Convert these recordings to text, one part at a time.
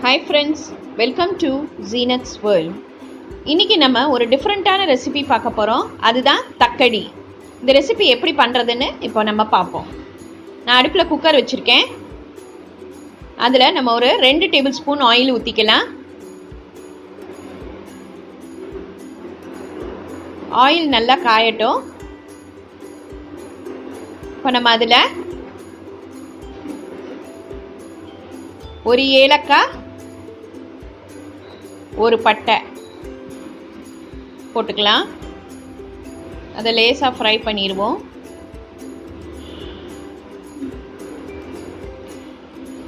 Hi friends, welcome to Zeenath's world. இன்னைக்கு நம்ம ஒரு டிஃபரண்டான ரெசிபி பார்க்க போறோம். அதுதான் தக்கடி. இந்த ரெசிபி எப்படி பண்றதுன்னு இப்போ நம்ம பார்ப்போம். நான் அடுப்புல குக்கர் வச்சிருக்கேன். அதுல நம்ம ஒரு 2 டேபிள் ஸ்பூன் ஆயில் ஊத்திக்கலாம். ஆயில் நல்லா காயட்டும். இப்போ நம்ம அதுல ஒரு ஏலக்காய், ஒரு பட்டை போட்டுக்கலாம். அதை லேசாக ஃப்ரை பண்ணிடுவோம்.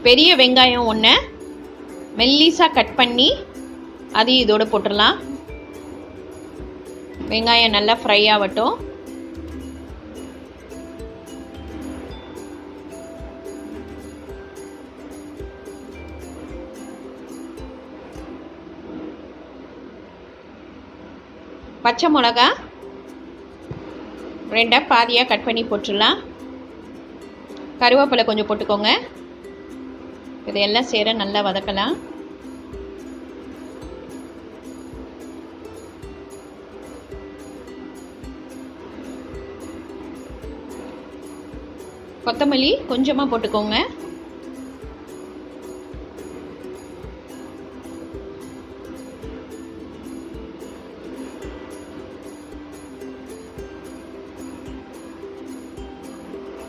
பெரிய வெங்காயம் ஒன்று மெல்லிசாக கட் பண்ணி அதையும் இதோடு போட்டுடலாம். வெங்காயம் நல்லா ஃப்ரை ஆகட்டும். பச்சை மிளகா 2 பாதியாக கட் பண்ணி போட்டுடலாம். கருவேப்பிலை கொஞ்சம் போட்டுக்கோங்க. இதையெல்லாம் சேர நல்லா வதக்கலாம். கொத்தமல்லி கொஞ்சமாக போட்டுக்கோங்க.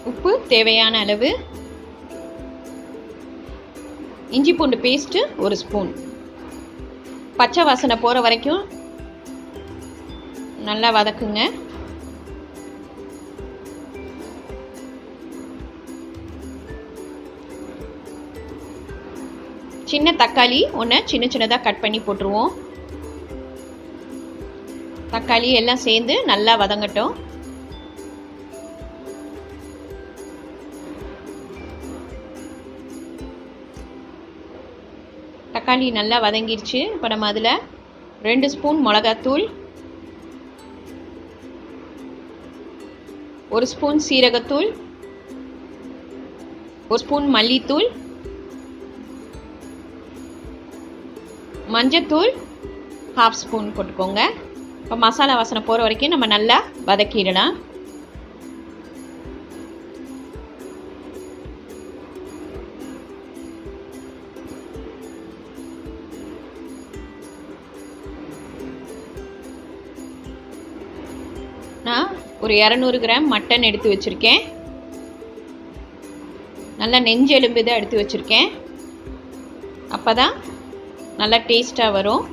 உப்பு தேவையான அளவு. இஞ்சி பூண்டு பேஸ்ட்டு 1 ஸ்பூன். பச்சை வாசனை போகிற வரைக்கும் நல்லா வதக்குங்க. சின்ன தக்காளி ஒன்று சின்ன சின்னதாக கட் பண்ணி போட்டுருவோம். தக்காளி எல்லாம் சேர்ந்து நல்லா வதங்கட்டும். தக்காளி நல்லா வதங்கிருச்சு. இப்போ நம்ம அதில் 2 ஸ்பூன் மிளகாத்தூள், 1 ஸ்பூன் சீரகத்தூள், 1 ஸ்பூன் மல்லித்தூள், மஞ்சத்தூள் 1/2 ஸ்பூன் போட்டுக்கோங்க. இப்போ மசாலா வாசனை போகிற வரைக்கும் நம்ம நல்லா வதக்கிடலாம். நான் ஒரு 200 கிராம் மட்டன் எடுத்து வச்சுருக்கேன். நல்லா நெஞ்செலும்பு தான் எடுத்து வச்சுருக்கேன். அப்போ தான் நல்லா டேஸ்ட்டாக வரும்.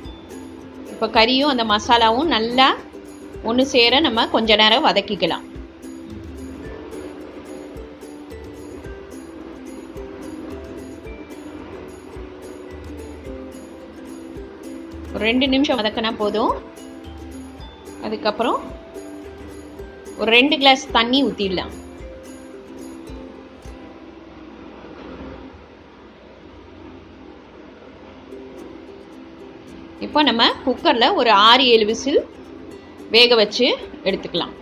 இப்போ கறியும் அந்த மசாலாவும் நல்லா ஒன்று சேர நம்ம கொஞ்ச நேரம் வதக்கிக்கலாம். ஒரு 2 நிமிஷம் வதக்கினா போதும். அதுக்கப்புறம் ஒரு 2 கிளாஸ் தண்ணி ஊற்றிடலாம். இப்போ நம்ம குக்கரில் ஒரு 6-7 விசில் வேக வச்சு எடுத்துக்கலாம்.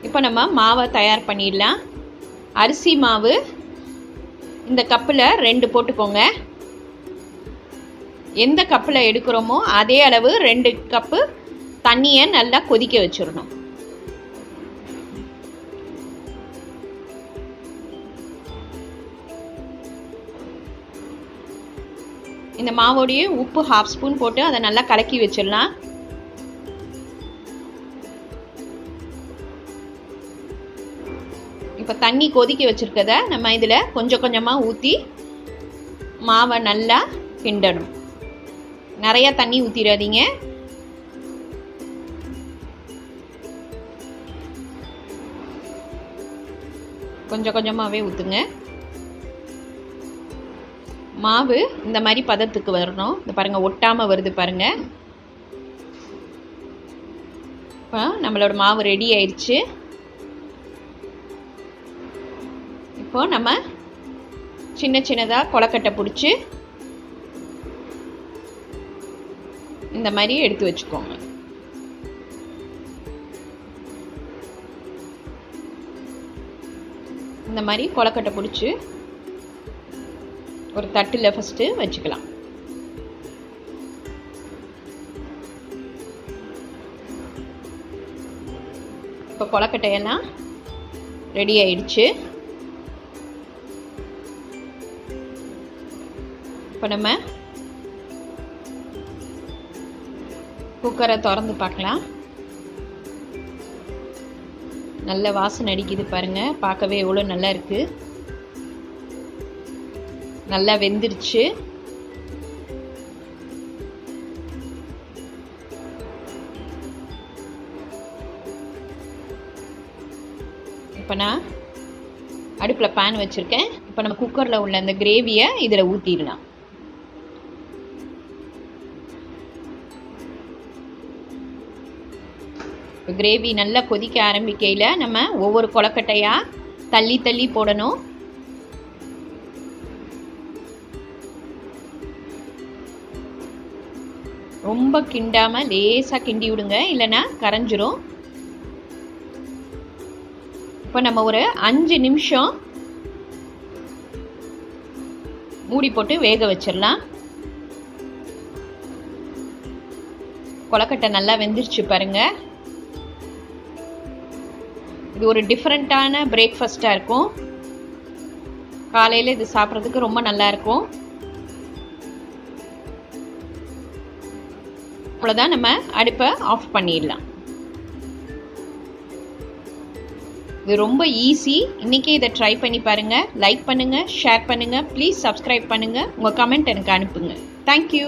இப்போ நம்ம மாவை தயார் பண்ணிடலாம். அரிசி மாவு இந்த கப்பில் 2 போட்டுக்கோங்க. எந்த கப்பில் எடுக்கிறோமோ அதே அளவு 2 கப்பு தண்ணியை நல்லா கொதிக்க வச்சிடணும். இந்த மாவோடைய உப்பு 1/2 ஸ்பூன் போட்டு அதை நல்லா கலக்கி வச்சிடலாம். இப்போ தண்ணி கொதிக்க வச்சுருக்கத நம்ம இதில் கொஞ்சம் கொஞ்சமாக ஊற்றி மாவை நல்லா கிண்டணும். நிறையா தண்ணி ஊற்றிடாதீங்க. கொஞ்சம் கொஞ்சமாகவே ஊற்றுங்க. மாவு இந்த மாதிரி பதத்துக்கு வரணும். இந்த பாருங்கள், ஒட்டாமல் வருது பாருங்கள். இப்போ நம்மளோட மாவு ரெடி ஆயிடுச்சு. இப்போ நம்ம சின்ன சின்னதாக கொலக்கட்டை பிடிச்சி இந்த மாதிரி எடுத்து வச்சுக்கோங்க. இந்த மாதிரி கொலக்கட்டை பிடிச்சி ஒரு தட்டில் ஃபஸ்ட்டு வச்சுக்கலாம். இப்போ கொலக்கட்டையெல்லாம் ரெடி ஆயிடுச்சு. இப்போ நம்ம குக்கரை திறந்து பார்க்கலாம். நல்ல வாசனை அடிக்குது பாருங்க, பார்க்கவே எவ்வளோ நல்லா இருக்கு. நல்லா வெந்துருச்சு. இப்போ நான் அடுப்பில் பேன் வச்சுருக்கேன். இப்போ நம்ம குக்கரில் உள்ள அந்த கிரேவியை இதில் ஊற்றிடலாம். இப்போ கிரேவி நல்லா கொதிக்க ஆரம்பிக்கையில் நம்ம ஒவ்வொரு கொலக்கட்டையாக தள்ளி தள்ளி போடணும். ரொம்ப கிண்டாமல் லேசாக கிண்டி விடுங்க, இல்லைன்னா கரைஞ்சிரும். இப்போ நம்ம ஒரு 5 நிமிஷம் மூடி போட்டு வேக வச்சிடலாம். கொலக்கட்டை நல்லா வெந்துருச்சு பாருங்க. இது ஒரு டிஃப்ரெண்ட்டான பிரேக்ஃபாஸ்ட்டாக இருக்கும். காலையில் இது சாப்பிட்றதுக்கு ரொம்ப நல்லா இருக்கும். அவ்வளோதான், நம்ம அடுப்பை ஆஃப் பண்ணிடலாம். இது ரொம்ப ஈஸி. இன்றைக்கி இதை ட்ரை பண்ணி பாருங்கள். லைக் பண்ணுங்கள், ஷேர் பண்ணுங்கள், ப்ளீஸ் சப்ஸ்கிரைப் பண்ணுங்கள். உங்கள் கமெண்ட் எனக்கு அனுப்புங்க. தேங்க்யூ.